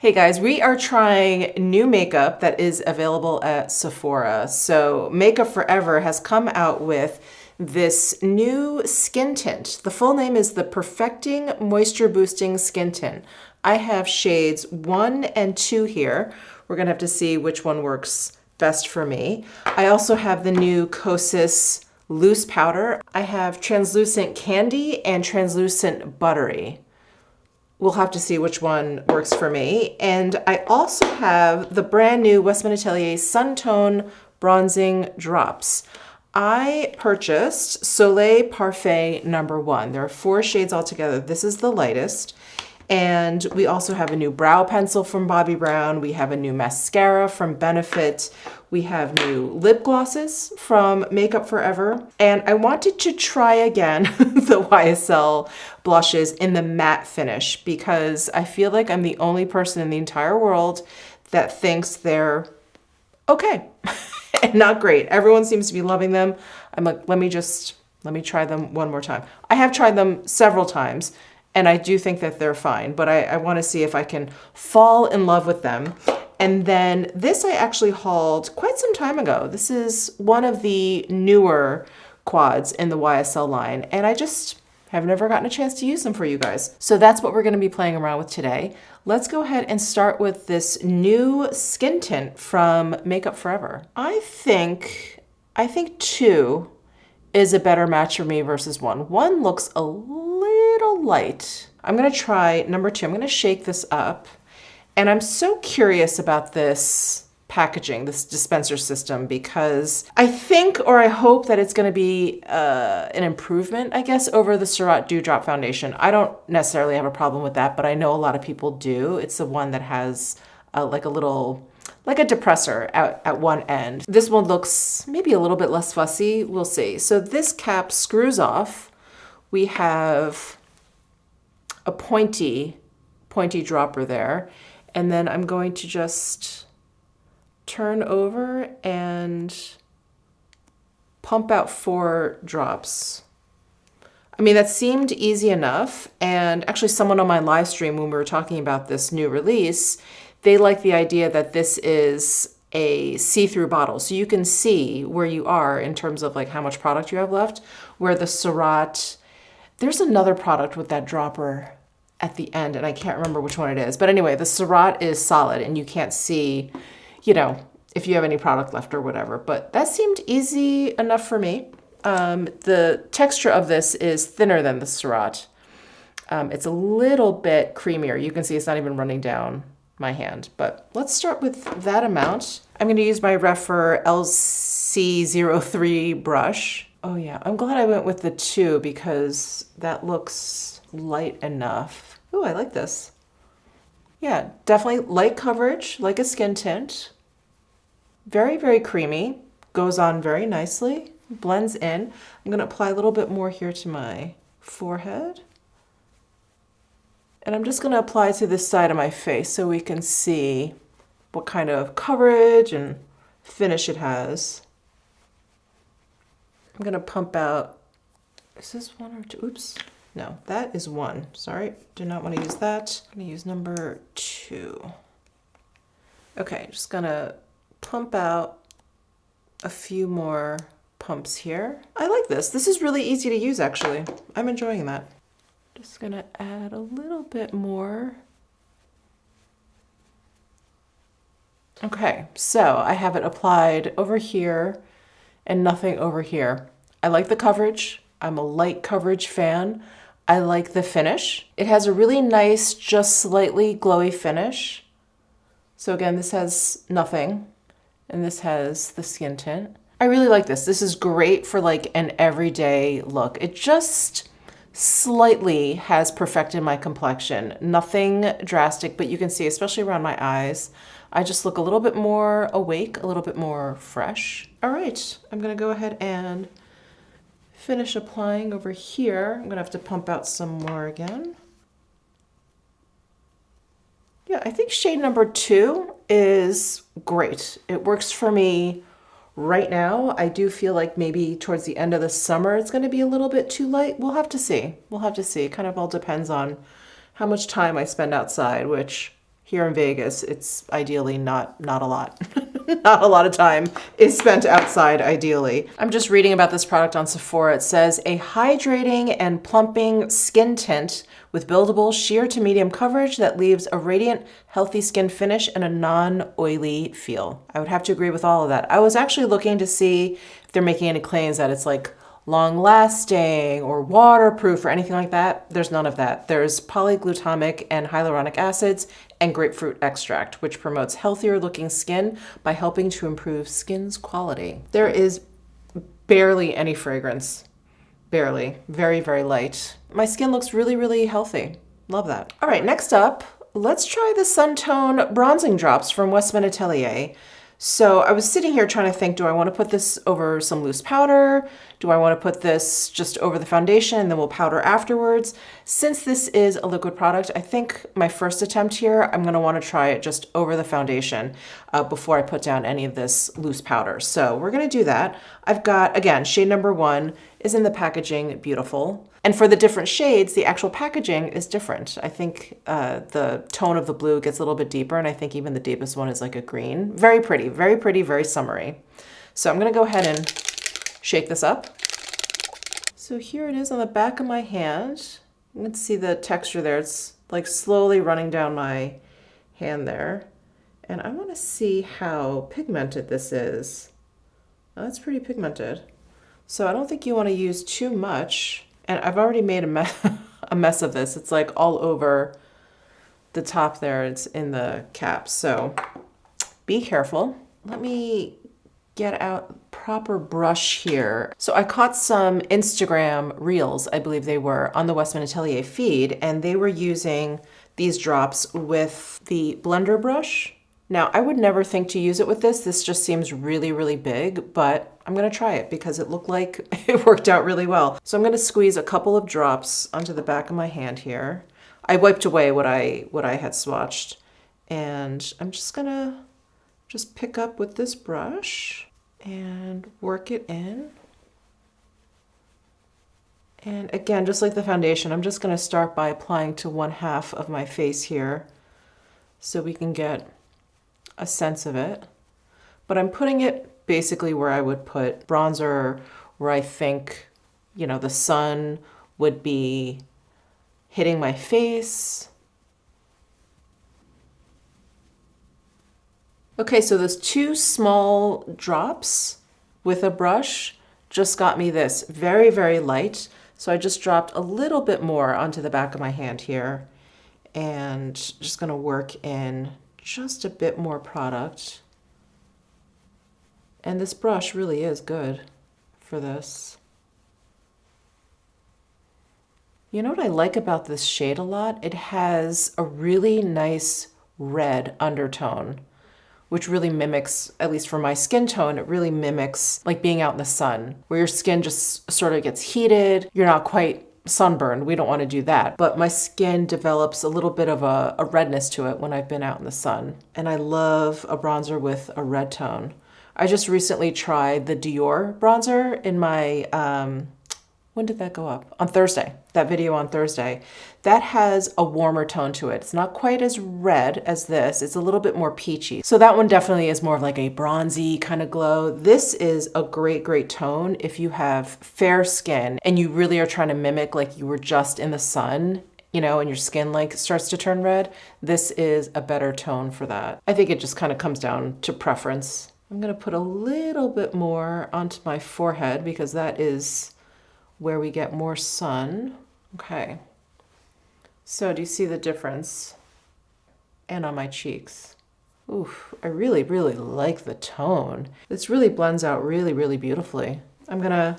Hey guys, we are trying new makeup that is available at Sephora. So Makeup Forever has come out with this new skin tint. The full name is the Perfecting Moisture Boosting Skin Tint. I have shades 1 and 2 here. We're gonna have to see which one works best for me. I also have the new Kosas loose powder. I have translucent candy and translucent buttery. We'll have to see which one works for me. And I also have the brand new Westman Atelier Sun Tone Bronzing Drops. I purchased Soleil Parfait number 1. There are 4 shades altogether. This is the lightest. And we also have a new brow pencil from Bobbi Brown. We have a new mascara from Benefit. We have new lip glosses from Makeup Forever. And I wanted to try again the YSL blushes in the matte finish because I feel like I'm the only person in the entire world that thinks they're okay and not great. Everyone seems to be loving them. I'm like, let me try them one more time. I have tried them several times. And I do think that they're fine, but I want to see if I can fall in love with them. And then this I actually hauled quite some time ago. This is one of the newer quads in the YSL line, and I just have never gotten a chance to use them for you guys. So that's what we're going to be playing around with today. Let's go ahead and start with this new skin tint from Makeup Forever. I think 2 is a better match for me versus 1. 1 looks a little light. I'm gonna try number 2. I'm gonna shake this up. And I'm so curious about this packaging, this dispenser system, because I think, or I hope that it's gonna be an improvement, I guess, over the Surratt Dewdrop Foundation. I don't necessarily have a problem with that, but I know a lot of people do. It's the one that has like a depressor at one end. This one looks maybe a little bit less fussy. We'll see. So this cap screws off. We have a pointy dropper there. And then I'm going to just turn over and pump out 4 drops. I mean, that seemed easy enough. And actually someone on my live stream when we were talking about this new release, they like the idea that this is a see-through bottle. So you can see where you are in terms of like how much product you have left, where the Surratt, there's another product with that dropper at the end and I can't remember which one it is. But anyway, the Surratt is solid and you can't see, if you have any product left or whatever. But that seemed easy enough for me. The texture of this is thinner than the Surratt. It's a little bit creamier. You can see it's not even running down my hand, but let's start with that amount. I'm going to use my Rephr LC03 brush. Oh yeah, I'm glad I went with the 2 because that looks light enough. Ooh, I like this. Yeah, definitely light coverage, like a skin tint. Very, very creamy. Goes on very nicely, blends in. I'm going to apply a little bit more here to my forehead. And I'm just going to apply to this side of my face so we can see what kind of coverage and finish it has. I'm going to pump out, is this 1 or 2? Oops. No, that is 1. Sorry, do not want to use that. I'm going to use number 2. Okay, just going to pump out a few more pumps here. I like this. This is really easy to use, actually. I'm enjoying that. Just gonna add a little bit more. Okay, so I have it applied over here and nothing over here. I like the coverage. I'm a light coverage fan. I like the finish. It has a really nice, just slightly glowy finish. So again, this has nothing and this has the skin tint. I really like this. This is great for like an everyday look. It just slightly has perfected my complexion. Nothing drastic, but you can see, especially around my eyes, I just look a little bit more awake, a little bit more fresh. All right, I'm gonna go ahead and finish applying over here. I'm gonna have to pump out some more again. Yeah, I think shade number 2 is great. It works for me right now. I do feel like maybe towards the end of the summer it's going to be a little bit too light. We'll have to see. We'll have to see. It kind of all depends on how much time I spend outside, which here in Vegas, it's ideally not a lot. Not a lot of time is spent outside, ideally. I'm just reading about this product on Sephora. It says, a hydrating and plumping skin tint with buildable sheer to medium coverage that leaves a radiant, healthy skin finish and a non-oily feel. I would have to agree with all of that. I was actually looking to see if they're making any claims that it's like long lasting or waterproof or anything like that. There's none of that. There's polyglutamic and hyaluronic acids and grapefruit extract, which promotes healthier looking skin by helping to improve skin's quality. There is barely any fragrance. Barely. Very, very light. My skin looks really, really healthy. Love that. All right, next up, let's try the Suntone bronzing drops from Westman Atelier. So I was sitting here trying to think, do I want to put this over some loose powder? Do I want to put this just over the foundation and then we'll powder afterwards? Since this is a liquid product, I think my first attempt here, I'm going to want to try it just over the foundation before I put down any of this loose powder. So we're going to do that. I've got, again, shade number 1 is in the packaging, beautiful. And for the different shades, the actual packaging is different. I think the tone of the blue gets a little bit deeper, and I think even the deepest one is like a green. Very pretty, very summery. So I'm gonna go ahead and shake this up. So here it is on the back of my hand. You can see the texture there. It's like slowly running down my hand there. And I wanna see how pigmented this is. Oh, that's pretty pigmented. So I don't think you wanna use too much. And I've already made a mess of this. It's like all over the top there. It's in the cap. So be careful. Let me get out proper brush here. So I caught some Instagram reels, I believe they were, on the Westman Atelier feed, and they were using these drops with the blender brush. Now, I would never think to use it with this. This just seems really, really big, but I'm gonna try it because it looked like it worked out really well. So I'm gonna squeeze a couple of drops onto the back of my hand here. I wiped away what I had swatched, and I'm just gonna pick up with this brush and work it in. And again, just like the foundation, I'm just gonna start by applying to 1/2 of my face here so we can get a sense of it. But I'm putting it basically where I would put bronzer, where I think, you know, the sun would be hitting my face. Okay, so those 2 small drops with a brush just got me this very, very light. So I just dropped a little bit more onto the back of my hand here and just gonna work in just a bit more product. And this brush really is good for this. You know what I like about this shade a lot? It has a really nice red undertone, which really mimics, at least for my skin tone, it really mimics like being out in the sun, where your skin just sort of gets heated. You're not quite sunburned. We don't want to do that. But my skin develops a little bit of a redness to it when I've been out in the sun. And I love a bronzer with a red tone. I just recently tried the Dior bronzer in my, when did that go up? On Thursday, that video on Thursday. That has a warmer tone to it. It's not quite as red as this. It's a little bit more peachy. So that one definitely is more of like a bronzy kind of glow. This is a great, great tone if you have fair skin and you really are trying to mimic like you were just in the sun, you know, and your skin like starts to turn red. This is a better tone for that. I think it just kind of comes down to preference. I'm gonna put a little bit more onto my forehead because that is where we get more sun. Okay. So do you see the difference? And on my cheeks. Oof, I really, really like the tone. This really blends out really, really beautifully. I'm gonna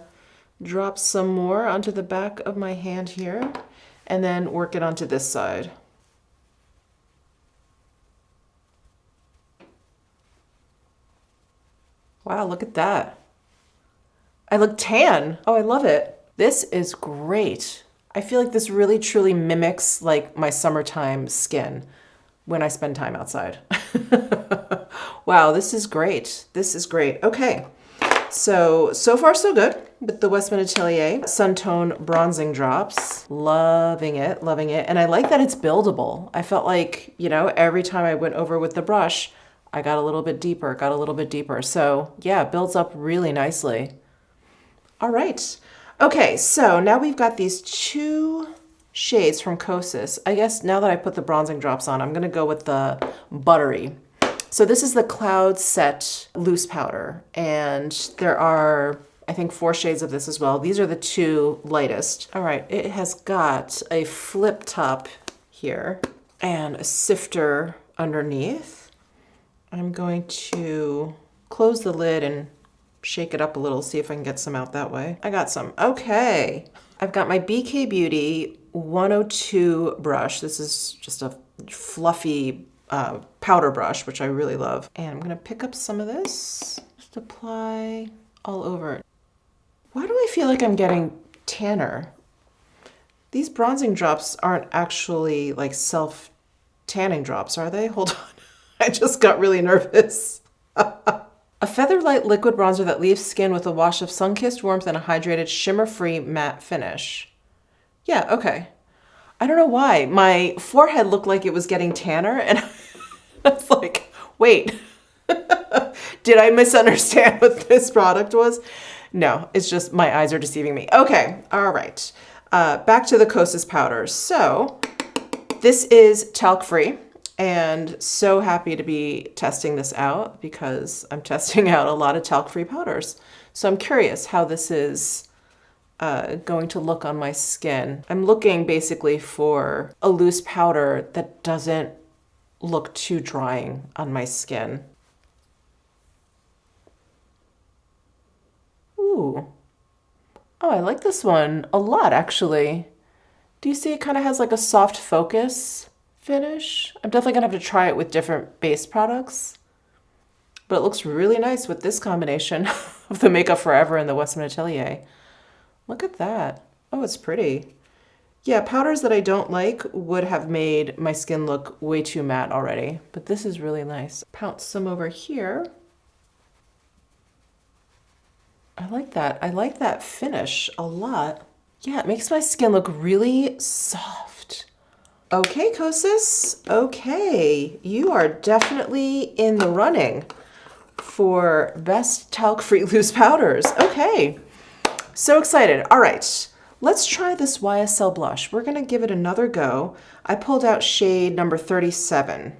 drop some more onto the back of my hand here and then work it onto this side. Wow, look at that. I look tan. Oh, I love it. This is great. I feel like this really truly mimics like my summertime skin when I spend time outside. Wow, this is great. This is great. Okay, so far so good. with the Westman Atelier Suntone Bronzing Drops. Loving it, loving it. And I like that it's buildable. I felt like, you know, every time I went over with the brush, I got a little bit deeper, got a little bit deeper. So yeah, it builds up really nicely. All right. Okay, so now we've got these two shades from Kosas. I guess now that I put the bronzing drops on, I'm gonna go with the Buttery. So this is the Cloud Set Loose Powder, and there are, I think, 4 shades of this as well. These are the 2 lightest. All right, it has got a flip top here and a sifter underneath. I'm going to close the lid and shake it up a little, see if I can get some out that way. I got some. Okay. I've got my BK Beauty 102 brush. This is just a fluffy powder brush, which I really love. And I'm gonna pick up some of this, just apply all over it. Why do I feel like I'm getting tanner? These bronzing drops aren't actually like self-tanning drops, are they? Hold on. I just got really nervous. A feather-light liquid bronzer that leaves skin with a wash of sun-kissed warmth and a hydrated, shimmer-free matte finish. Yeah, okay. I don't know why. My forehead looked like it was getting tanner, and I was like, wait, did I misunderstand what this product was? No, it's just my eyes are deceiving me. Okay, all right. Back to the Kosas powder. So this is talc-free. And so happy to be testing this out because I'm testing out a lot of talc-free powders. So I'm curious how this is going to look on my skin. I'm looking basically for a loose powder that doesn't look too drying on my skin. Ooh. Oh, I like this one a lot, actually. Do you see it kind of has like a soft focus finish? I'm definitely gonna have to try it with different base products, but it looks really nice with this combination of the Makeup Forever and the Westman Atelier. Look at that. Oh, it's pretty. Yeah, powders that I don't like would have made my skin look way too matte already, but this is really nice. Pounce some over here. I like that. I like that finish a lot. Yeah, it makes my skin look really soft. Okay, Kosas. Okay, you are definitely in the running for best talc-free loose powders. Okay, so excited. All right, let's try this YSL blush. We're gonna give it another go. I pulled out shade number 37.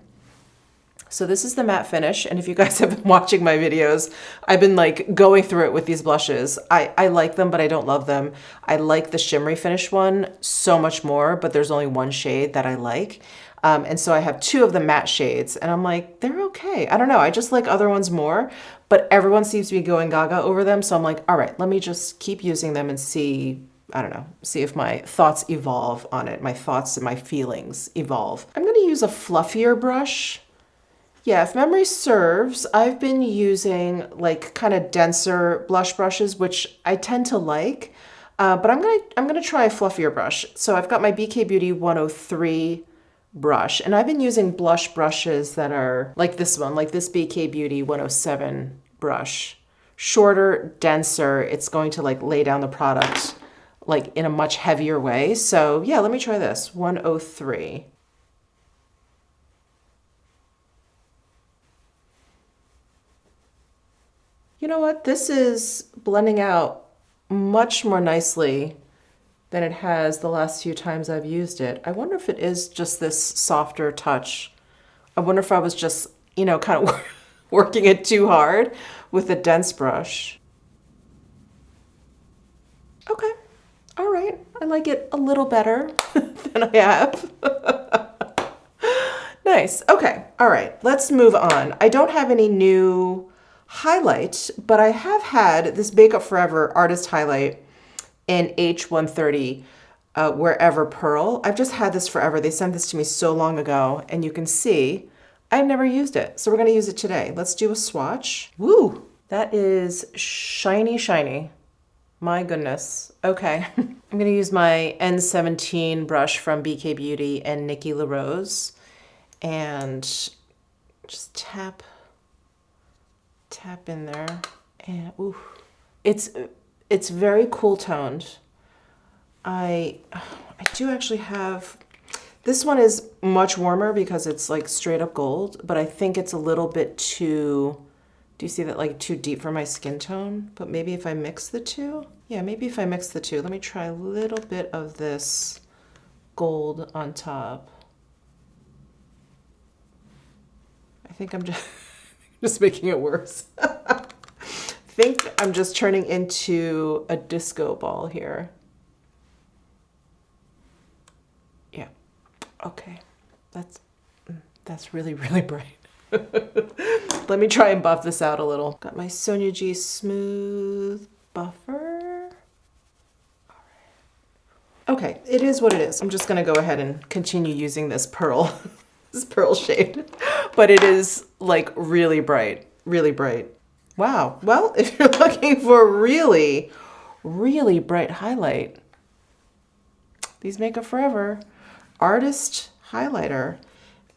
So this is the matte finish, and if you guys have been watching my videos, I've been like going through it with these blushes. I like them, but I don't love them. I like the shimmery finish one so much more, but there's only one shade that I like. And so I have 2 of the matte shades, and I'm like, they're okay. I don't know, I just like other ones more, but everyone seems to be going gaga over them, so I'm like, all right, let me just keep using them and see, I don't know, see if my thoughts evolve on it. My thoughts and my feelings evolve. I'm gonna use a fluffier brush. Yeah, if memory serves, I've been using like kind of denser blush brushes, which I tend to like, but I'm gonna try a fluffier brush. So I've got my BK Beauty 103 brush, and I've been using blush brushes that are like this one, like this BK Beauty 107 brush. Shorter, denser, it's going to like lay down the product like in a much heavier way. So yeah, let me try this, 103. You know what? This is blending out much more nicely than it has the last few times I've used it. I wonder if it is just this softer touch. I wonder if I was just, you know, kind of working it too hard with a dense brush. Okay, all right. I like it a little better than I have. Nice, okay, all right, let's move on. I don't have any new highlight, but I have had this Makeup Forever Artist Highlight in H130 Wherever Pearl. I've just had this forever. They sent this to me so long ago, and you can see I've never used it. So we're gonna use it today. Let's do a swatch. Woo, that is shiny, shiny. My goodness. Okay, I'm gonna use my N17 brush from BK Beauty and Nikki LaRose and just tap in there, and ooh, it's It's very cool toned. I do actually have, this one is much warmer because it's like straight up gold, but I think it's a little bit too, do you see that, like too deep for my skin tone? But maybe if I mix the two, yeah, maybe if I mix the two, let me try a little bit of this gold on top. I think I'm just making it worse. I think I'm just turning into a disco ball here. Yeah, okay, that's really, really bright. Let me try and buff this out a little. Got my Sonia G Smooth Buffer. All right. Okay, it is what it is. I'm just gonna go ahead and continue using this pearl, this pearl shade, but it is like really bright, really bright. Wow, well, if you're looking for really, really bright highlight, these Makeup Forever Artist Highlighter.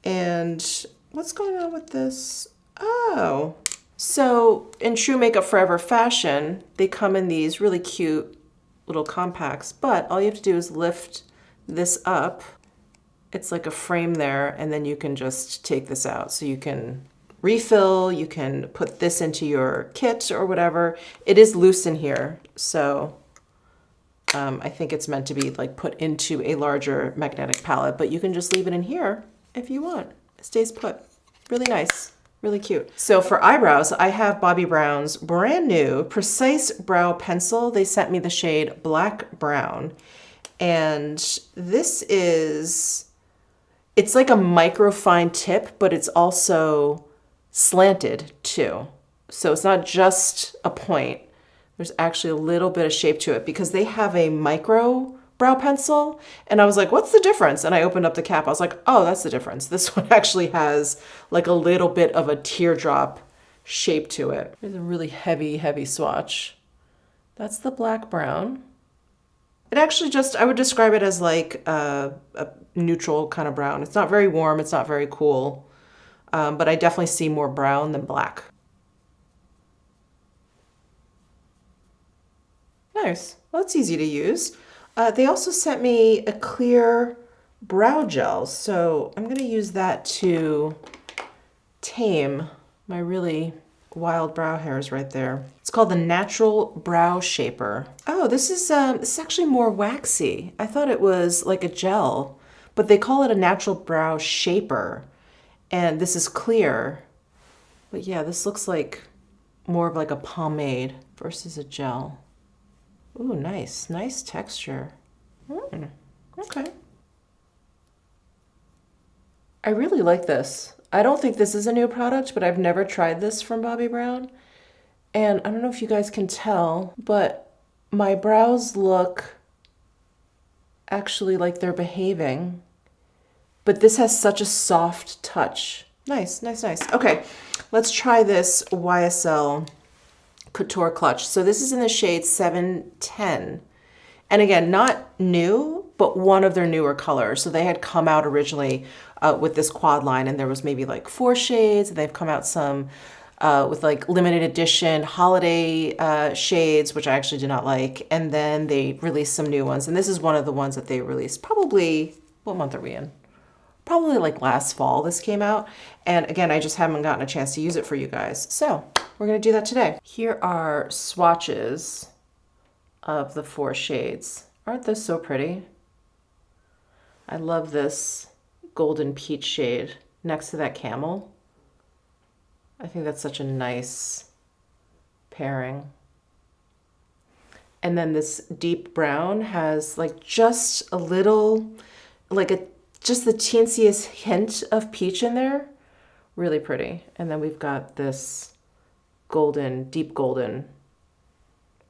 And what's going on with this? Oh, so in true Makeup Forever fashion, they come in these really cute little compacts, but all you have to do is lift this up. It's like a frame there, and then you can just take this out. So you can refill, you can put this into your kit or whatever. It is loose in here, so I think it's meant to be like put into a larger magnetic palette, but you can just leave it in here if you want. It stays put. Really nice, really cute. So for eyebrows, I have Bobbi Brown's brand new Precise Brow Pencil. They sent me the shade Black Brown. And this is, it's like a microfine tip, but it's also slanted too. So it's not just a point. There's actually a little bit of shape to it because they have a micro brow pencil. And I was like, what's the difference? And I opened up the cap. I was like, oh, that's the difference. This one actually has like a little bit of a teardrop shape to it. It's a really heavy, heavy swatch. That's the Black Brown. It actually just, I would describe it as like a neutral kind of brown. It's not very warm. It's not very cool. But I definitely see more brown than black. Nice. Well, it's easy to use. They also sent me a clear brow gel, so I'm going to use that to tame my really wild brow hairs right there. It's called the Natural Brow Shaper. Oh, this is actually more waxy. I thought it was like a gel, but they call it a Natural Brow Shaper, and this is clear. But yeah, this looks like more of like a pomade versus a gel. Ooh, nice. Nice texture. Okay. I really like this. I don't think this is a new product, but I've never tried this from Bobbi Brown. And I don't know if you guys can tell, but my brows look actually like they're behaving. But this has such a soft touch. Nice, nice, nice. Okay, let's try this YSL Couture Clutch. So this is in the shade 710. And again, not new, but one of their newer colors. So they had come out originally with this quad line, and there was maybe like 4 shades. They've come out some with like limited edition holiday shades, which I actually did not like. And then they released some new ones. And this is one of the ones that they released probably, what month are we in? Probably like last fall this came out. And again, I just haven't gotten a chance to use it for you guys. So we're gonna do that today. Here are swatches of the 4 shades. Aren't those so pretty? I love this golden peach shade next to that camel. I think that's such a nice pairing. And then this deep brown has like just a little, just the teensiest hint of peach in there. Really pretty. And then we've got this golden, deep golden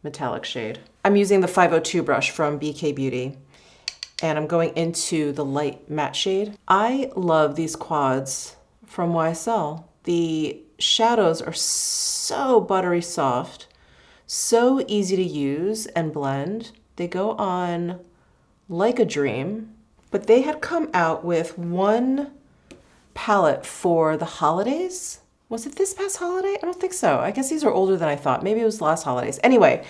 metallic shade. I'm using the 502 brush from BK Beauty, and I'm going into the light matte shade. I love these quads from YSL. The shadows are so buttery soft, so easy to use and blend. They go on like a dream, but they had come out with one palette for the holidays. Was it this past holiday? I don't think so. I guess these are older than I thought. Maybe it was last holidays. Anyway,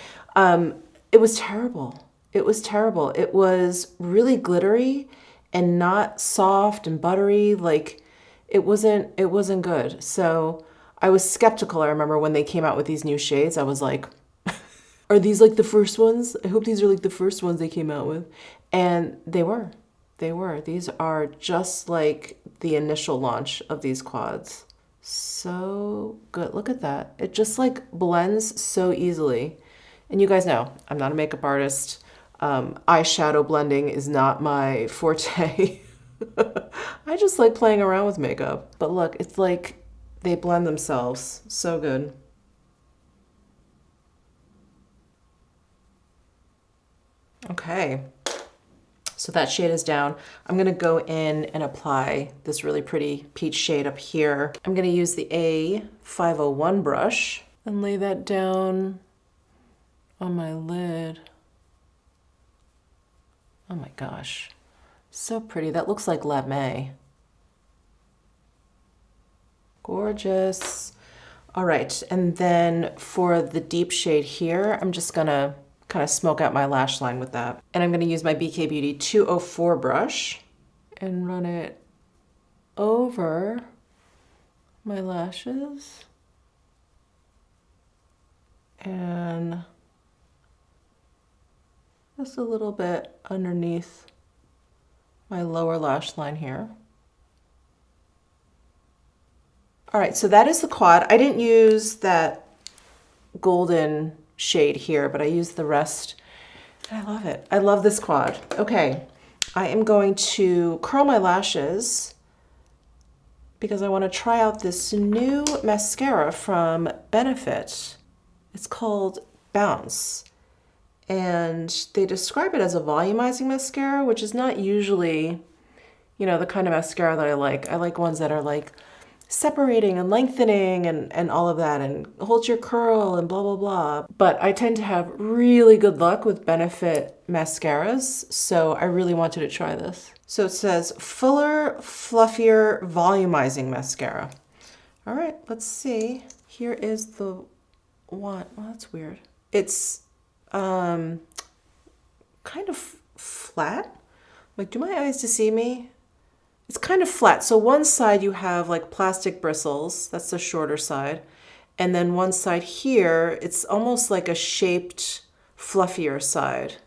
It was terrible. It was terrible. It was really glittery and not soft and buttery. Like it wasn't good. So I was skeptical. I remember when they came out with these new shades, I was like, are these like the first ones? I hope these are like the first ones they came out with. And they were. They were. These are just like the initial launch of these quads. So good. Look at that. It just like blends so easily. And you guys know, I'm not a makeup artist. Eyeshadow blending is not my forte. I just like playing around with makeup. But look, it's like they blend themselves. So good. Okay. So that shade is down. I'm gonna go in and apply this really pretty peach shade up here. I'm gonna use the A501 brush and lay that down on my lid. Oh my gosh, so pretty. That looks like lame. Gorgeous. All right, and then for the deep shade here, I'm just gonna kind of smoke out my lash line with that. And I'm gonna use my BK Beauty 204 brush and run it over my lashes. And just a little bit underneath my lower lash line here. All right, so that is the quad. I didn't use that golden shade here, but I used the rest. And I love it. I love this quad. Okay, I am going to curl my lashes because I want to try out this new mascara from Benefit. It's called Bounce. And they describe it as a volumizing mascara, which is not usually, you know, the kind of mascara that I like. I like ones that are like separating and lengthening and all of that and holds your curl and blah, blah, blah. But I tend to have really good luck with Benefit mascaras, so I really wanted to try this. So it says fuller, fluffier, volumizing mascara. All right, let's see. Here is the one. Oh, that's weird. It's kind of flat. Like, do my eyes deceive me? It's kind of flat. So one side you have like plastic bristles, that's the shorter side. And then one side here, it's almost like a shaped, fluffier side.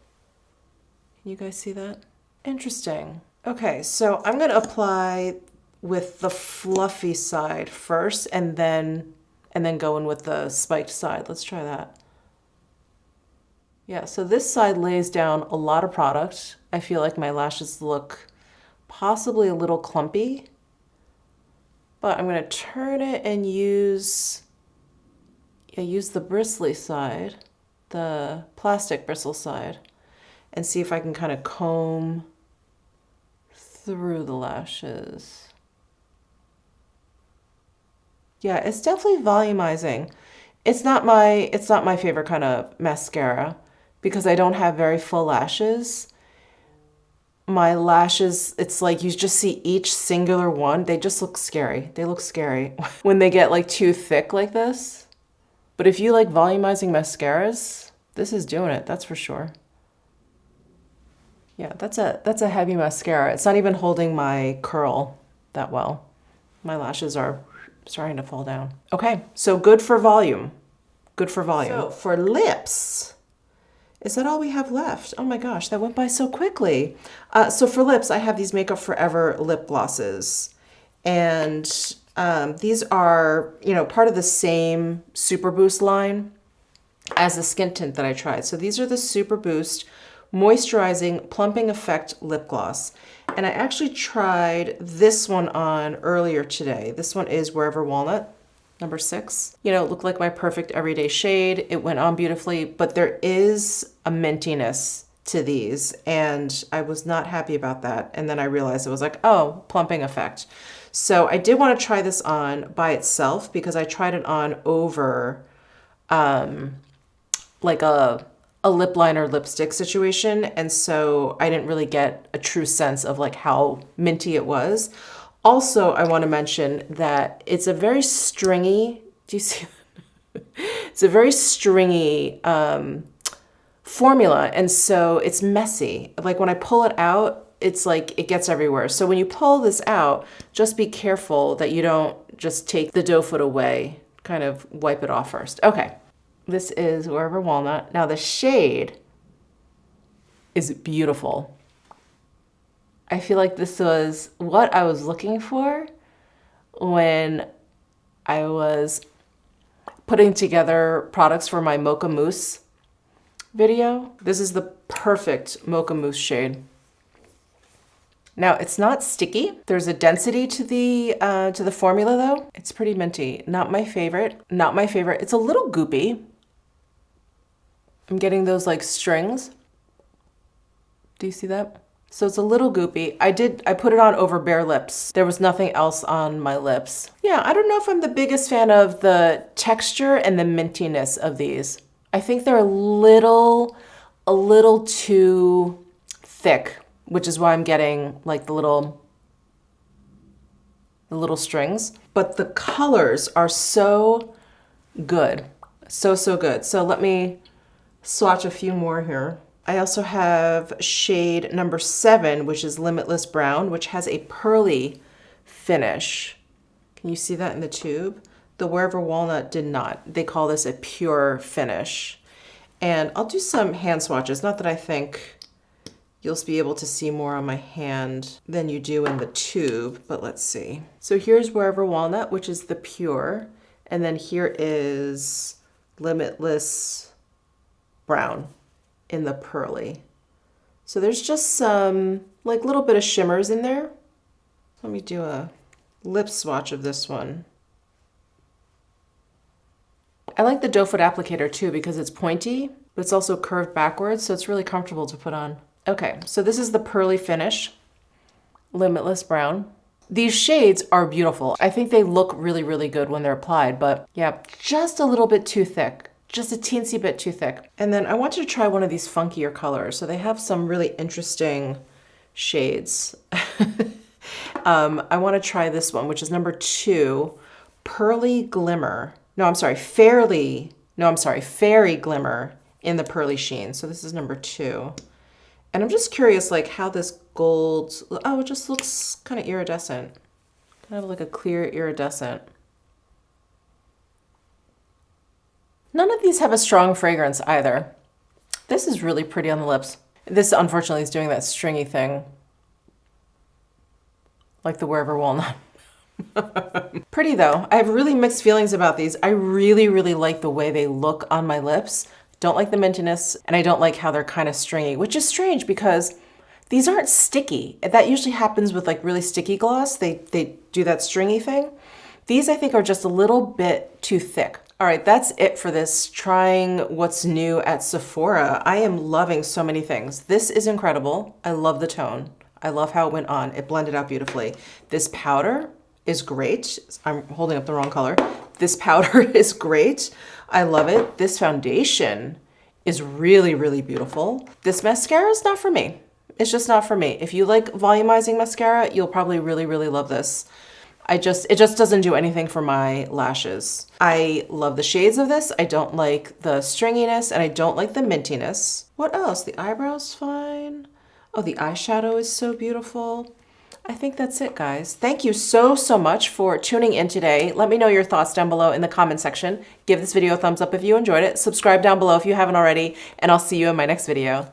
Can you guys see that? Interesting. Okay, so I'm gonna apply with the fluffy side first and then go in with the spiked side. Let's try that. Yeah, so this side lays down a lot of product. I feel like my lashes look possibly a little clumpy, but I'm gonna turn it and use the bristly side, the plastic bristle side, and see if I can kind of comb through the lashes. Yeah, it's definitely volumizing. It's not my favorite kind of mascara because I don't have very full lashes. My lashes, it's like you just see each singular one. They just look scary. They look scary when they get like too thick like this. But if you like volumizing mascaras, this is doing it, that's for sure. Yeah, that's a heavy mascara. It's not even holding my curl that well. My lashes are starting to fall down. Okay, so good for volume. Good for volume. So for lips, is that all we have left? Oh my gosh, that went by so quickly. So for lips, I have these Makeup Forever lip glosses. And these are, you know, part of the same Super Boost line as the skin tint that I tried. So these are the Super Boost Moisturizing Plumping Effect Lip Gloss. And I actually tried this one on earlier today. This one is Wherever Walnut, number 6. You know, it looked like my perfect everyday shade. It went on beautifully, but there is a mintiness to these, and I was not happy about that. And then I realized it was like, oh, plumping effect. So I did want to try this on by itself because I tried it on over like a lip liner lipstick situation, and so I didn't really get a true sense of like how minty it was. Also, I want to mention that it's a very stringy, do you see that? It's a very stringy formula, and so it's messy. Like when I pull it out, it's like it gets everywhere. So when you pull this out, just be careful that you don't just take the dough foot away, kind of wipe it off first. Okay, this is Wherever Walnut. Now the shade is beautiful. I feel like this was what I was looking for when I was putting together products for my Mocha Mousse video. This is the perfect Mocha Mousse shade. Now it's not sticky. There's a density to the formula though. It's pretty minty. Not my favorite. Not my favorite. It's a little goopy. I'm getting those like strings. Do you see that? So it's a little goopy. I put it on over bare lips. There was nothing else on my lips. Yeah, I don't know if I'm the biggest fan of the texture and the mintiness of these. I think they're a little too thick, which is why I'm getting like the little strings. But the colors are so good. So good. So let me swatch a few more here. I also have shade number 7, which is Limitless Brown, which has a pearly finish. Can you see that in the tube? The Wherever Walnut did not. They call this a pure finish. And I'll do some hand swatches. Not that I think you'll be able to see more on my hand than you do in the tube, but let's see. So here's Wherever Walnut, which is the pure. And then here is Limitless Brown in the pearly. So there's just some like little bit of shimmers in there. Let me do a lip swatch of this one. I like the doe foot applicator too because it's pointy, but it's also curved backwards, so it's really comfortable to put on. Okay, so this is the pearly finish, Limitless Brown. These shades are beautiful. I think they look really good when they're applied, but yeah, just a little bit too thick. Just a teensy bit too thick. And then I wanted to try one of these funkier colors. So they have some really interesting shades. I want to try this one, which is number 2, Pearly Glimmer. Fairy Glimmer in the Pearly Sheen. So this is number 2. And I'm just curious like how this gold, oh, it just looks kind of iridescent. Kind of like a clear iridescent. None of these have a strong fragrance either. This is really pretty on the lips. This unfortunately is doing that stringy thing. Like the Wherever Walnut. Pretty though. I have really mixed feelings about these. I really like the way they look on my lips. Don't like the mintiness, and I don't like how they're kind of stringy, which is strange because these aren't sticky. That usually happens with like really sticky gloss. They do that stringy thing. These I think are just a little bit too thick. All right, that's it for this trying what's new at Sephora. I am loving so many things. This is incredible. I love the tone. I love how it went on. It blended out beautifully. This powder is great. I'm holding up the wrong color. This powder is great. I love it. This foundation is really beautiful. This mascara is not for me. It's just not for me. If you like volumizing mascara, you'll probably really love this. It just doesn't do anything for my lashes. I love the shades of this. I don't like the stringiness and I don't like the mintiness. What else? The eyebrow's fine. Oh, the eyeshadow is so beautiful. I think that's it, guys. Thank you so much for tuning in today. Let me know your thoughts down below in the comment section. Give this video a thumbs up if you enjoyed it. Subscribe down below if you haven't already, and I'll see you in my next video.